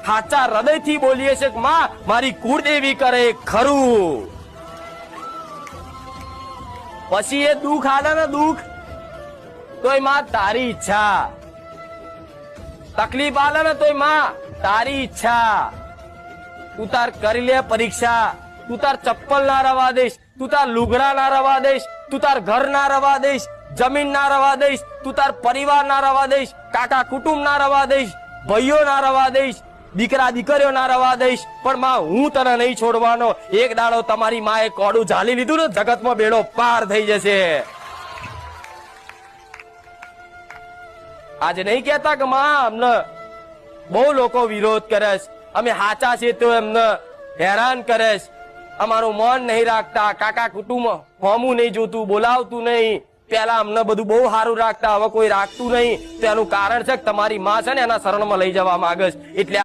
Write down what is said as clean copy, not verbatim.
સાચા હૃદયથી બોલીએ છે કે માં મારી કુળદેવી કરે ખરું, પછી એ દુઃખ આલે ને દુઃખ તોય માં તારી ઈચ્છા, તકલીફ આલે ને તોય માં તારી ઈચ્છા, તું તાર કરી લે પરીક્ષા, તું તાર ચપ્પલ ના રવા દઈશ, તું તાર લુગડા ના રવા દઈશ, તું તાર ઘર ના રવા દઈશ, જમીન ના રવા દઈશ, તું તાર પરિવાર ના રવા દઈશ, કાકા કુટુંબ ના રવા દઈશ, ભાઈઓ ના રવા દઈશ, દીકરા દીકરીઓ ના રવા દઈશ, પણ માં હું તને નહીં છોડવાનો. એક દાડો તમારી માએ કોડું ઝાલી લીધું ને જગતમાં બેડો પાર થઈ જશે. આજે નહીં કહેતા કે માં અમને બહુ લોકો વિરોધ કરે છે, અમે સાચા છે તો એમને હેરાન કરે છે, અમારું મન નહીં રાખતા, કાકા કુટુંબ હોમું નહીં જોતું, બોલાવતું નહીં, પેલા અમને બધું બહુ સારું રાખતા, હવે કોઈ રાખતું નહીં. તો એનું કારણ છે કે તમારી માં છે ને એના શરણમાં લઈ જવા માંગે છે. એટલે